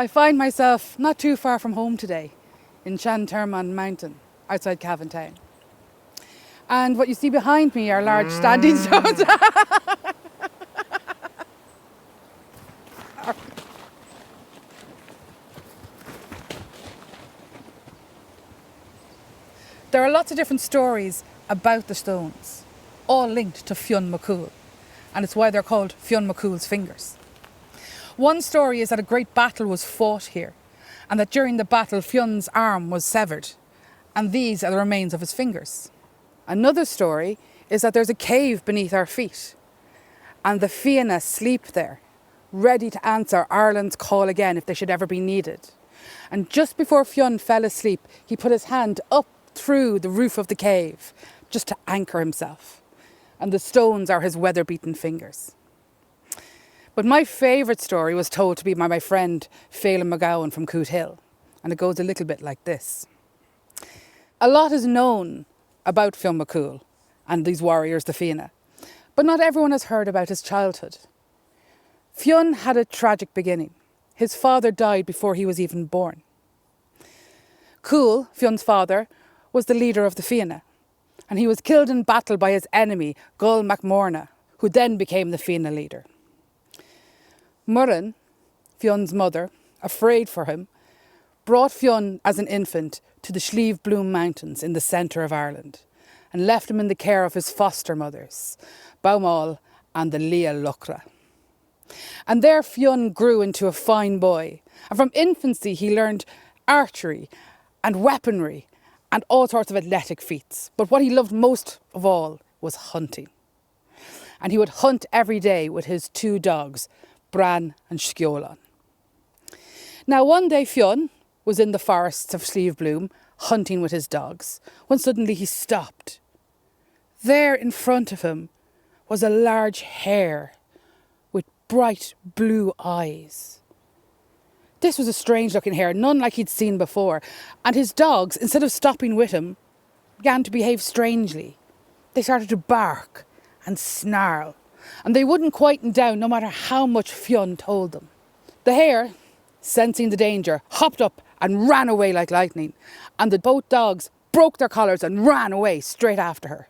I find myself not too far from home today, in Shantemon mountain, outside Cavan town. And what you see behind me are large standing stones. There are lots of different stories about the stones, all linked to Fionn McCool, and it's why they're called Fionn McCool's fingers. One story is that a great battle was fought here, and that during the battle Fionn's arm was severed, and these are the remains of his fingers. Another story is that there's a cave beneath our feet, and the Fianna sleep there, ready to answer Ireland's call again if they should ever be needed. And just before Fionn fell asleep, he put his hand up through the roof of the cave, just to anchor himself. And the stones are his weather-beaten fingers. But my favourite story was told to me by my friend Fionn McCool from Cootehill, and it goes a little bit like this. A lot is known about Fionn McCool and these warriors, the Fianna, but not everyone has heard about his childhood. Fionn had a tragic beginning. His father died before he was even born. Cool, Fionn's father, was the leader of the Fianna, and he was killed in battle by his enemy, Gull MacMorna, who then became the Fianna leader. Murren, Fionn's mother, afraid for him, brought Fionn as an infant to the Slieve Bloom Mountains in the centre of Ireland and left him in the care of his foster mothers, Baumall and the Leah Luckra. And there Fionn grew into a fine boy, and from infancy he learned archery and weaponry and all sorts of athletic feats. But what he loved most of all was hunting. And he would hunt every day with his two dogs, Bran and Skjolan. Now one day Fionn was in the forests of Slieve Bloom hunting with his dogs, when suddenly he stopped. There in front of him was a large hare with bright blue eyes. This was a strange-looking hare, none like he'd seen before, and his dogs, instead of stopping with him, began to behave strangely. They started to bark and snarl, and they wouldn't quieten down no matter how much Fionn told them. The hare, sensing the danger, hopped up and ran away like lightning, and the both dogs broke their collars and ran away straight after her.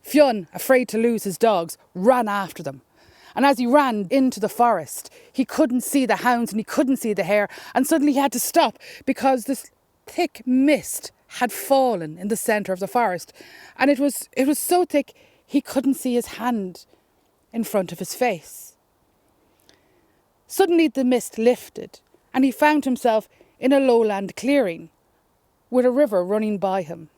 Fionn, afraid to lose his dogs, ran after them. And as he ran into the forest, he couldn't see the hounds and he couldn't see the hare. And suddenly he had to stop because this thick mist had fallen in the centre of the forest. And it was so thick he couldn't see his hand in front of his face. Suddenly the mist lifted and he found himself in a lowland clearing with a river running by him.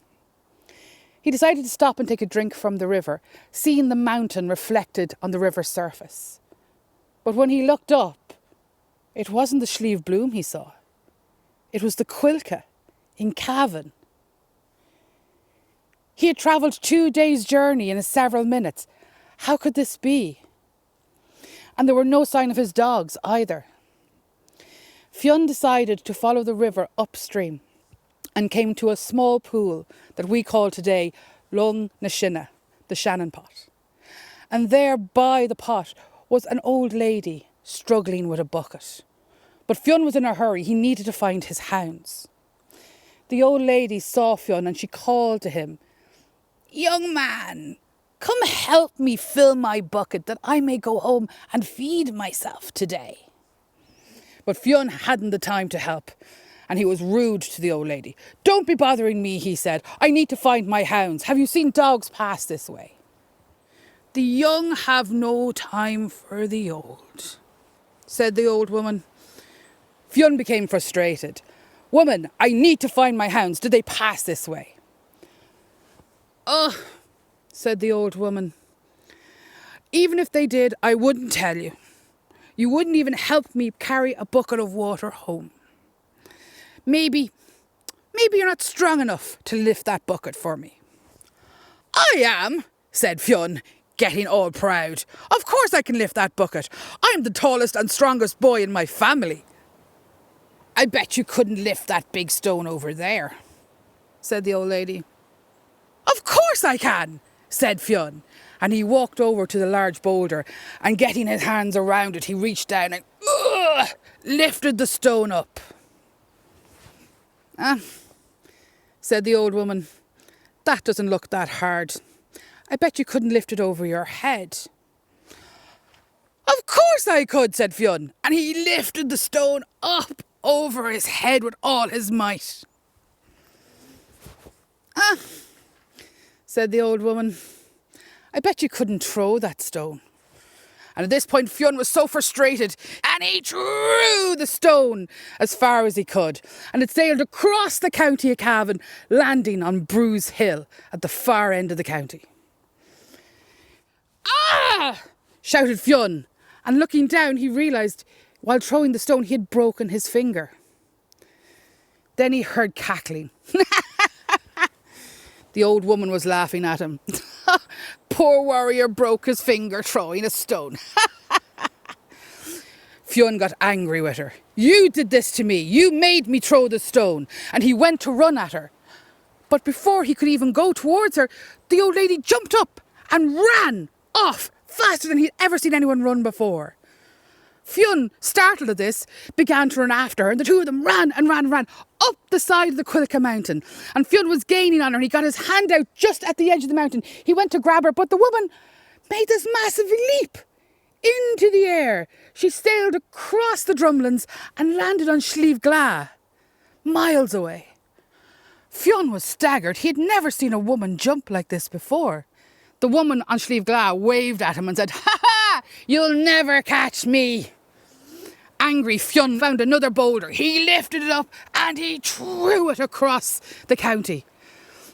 He decided to stop and take a drink from the river, seeing the mountain reflected on the river's surface. But when he looked up, it wasn't the Slieve Bloom he saw. It was the Quilca in Cavan. He had travelled 2 days' journey in several minutes. How could this be? And there were no sign of his dogs either. Fionn decided to follow the river upstream and came to a small pool that we call today Lung na Shinna, the Shannon pot. And there by the pot was an old lady struggling with a bucket. But Fionn was in a hurry, he needed to find his hounds. The old lady saw Fionn and she called to him, "Young man, come help me fill my bucket that I may go home and feed myself today." But Fionn hadn't the time to help, and he was rude to the old lady. "Don't be bothering me," he said. "I need to find my hounds. Have you seen dogs pass this way?" "The young have no time for the old," said the old woman. Fionn became frustrated. "Woman, I need to find my hounds. Did they pass this way?" "Oh," said the old woman. "Even if they did, I wouldn't tell you. You wouldn't even help me carry a bucket of water home. Maybe you're not strong enough to lift that bucket for me." "I am," said Fionn, getting all proud. "Of course I can lift that bucket. I'm the tallest and strongest boy in my family." "I bet you couldn't lift that big stone over there," said the old lady. "Of course I can," said Fionn, and he walked over to the large boulder and getting his hands around it, he reached down and lifted the stone up. "Ah," said the old woman, "that doesn't look that hard. I bet you couldn't lift it over your head." "Of course I could," said Fionn, and he lifted the stone up over his head with all his might. "Ah," said the old woman, "I bet you couldn't throw that stone." And at this point, Fionn was so frustrated, and he threw the stone as far as he could, and it sailed across the county of Cavan, landing on Bruise Hill at the far end of the county. "Ah!" shouted Fionn, and looking down, he realised while throwing the stone he had broken his finger. Then he heard cackling. The old woman was laughing at him. "Poor warrior broke his finger throwing a stone." Fionn got angry with her. "You did this to me. You made me throw the stone." And he went to run at her. But before he could even go towards her, the old lady jumped up and ran off faster than he'd ever seen anyone run before. Fionn, startled at this, began to run after her, and the two of them ran up the side of the Quilca mountain. And Fionn was gaining on her, and he got his hand out just at the edge of the mountain. He went to grab her, but the woman made this massive leap into the air. She sailed across the drumlins and landed on Slieve Glah, miles away. Fionn was staggered. He had never seen a woman jump like this before. The woman on Slieve Glah waved at him and said, "Ha ha! You'll never catch me." Angry, Fionn found another boulder. He lifted it up and he threw it across the county.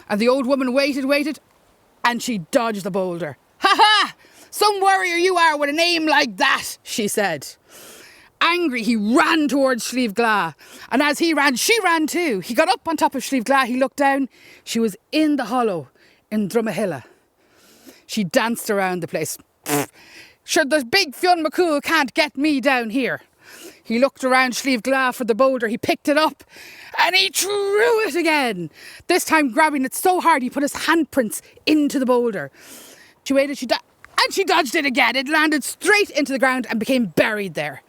And the old woman waited, and she dodged the boulder. "Ha ha! Some warrior you are with an aim like that," she said. Angry, he ran towards Slieve Glah. And as he ran, she ran too. He got up on top of Slieve Glah. He looked down. She was in the hollow in Drumahilla. She danced around the place. "Sure, the big Fionn McCool can't get me down here." He looked around Slieve Glah for the boulder. He picked it up and he threw it again. This time grabbing it so hard he put his handprints into the boulder. She waited, and she dodged it again. It landed straight into the ground and became buried there.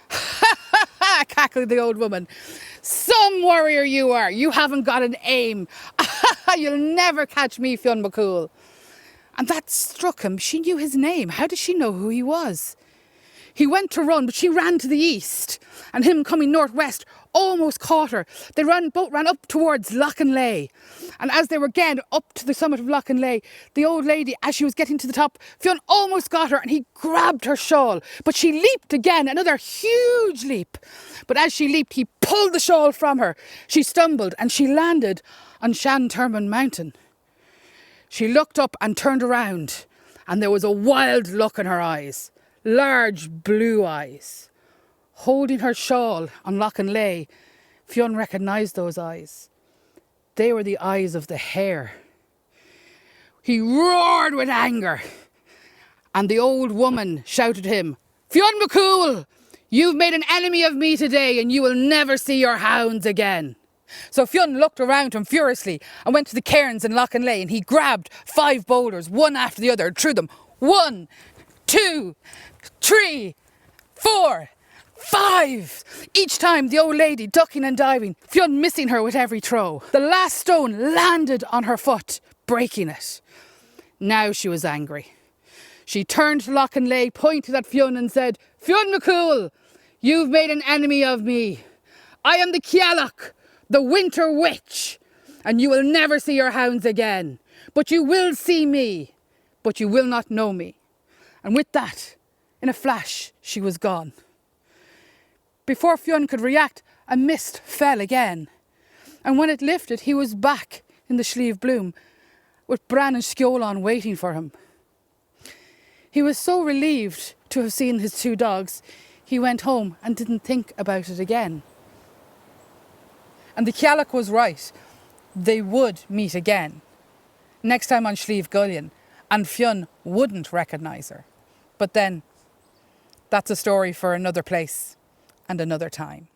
"Ha ha ha!" cackled the old woman. "Some warrior you are. You haven't got an aim. You'll never catch me, Fionn McCool." And that struck him. She knew his name. How did she know who he was? He went to run, but she ran to the east, and him coming northwest almost caught her. They both ran up towards Lochinlay. And as they were getting up to the summit of Lochinlay, the old lady, as she was getting to the top, Fionn almost got her and he grabbed her shawl. But she leaped again, another huge leap. But as she leaped, he pulled the shawl from her. She stumbled and she landed on Shantemon mountain. She looked up and turned around, and there was a wild look in her eyes, large blue eyes. Holding her shawl on Lochinlay, Fionn recognised those eyes. They were the eyes of the hare. He roared with anger, and the old woman shouted to him, "Fionn McCool, you've made an enemy of me today, and you will never see your hounds again." So Fionn looked around him furiously and went to the cairns in Lochinlay, and he grabbed 5 boulders, one after the other, and threw them. 1, 2, 3, 4, 5. Each time the old lady ducking and diving, Fionn missing her with every throw. The last stone landed on her foot, breaking it. Now she was angry. She turned to Lochinlay, pointed at Fionn and said, "Fionn McCool, you've made an enemy of me. I am the Cialach, the winter witch, and you will never see your hounds again. But you will see me, but you will not know me." And with that, in a flash, she was gone. Before Fionn could react, a mist fell again. And when it lifted, he was back in the Slieve Bloom, with Bran and Skjolon waiting for him. He was so relieved to have seen his 2 dogs, he went home and didn't think about it again. And the Cialach was right. They would meet again. Next time on Slieve Gullion, and Fionn wouldn't recognise her. But then, that's a story for another place and another time.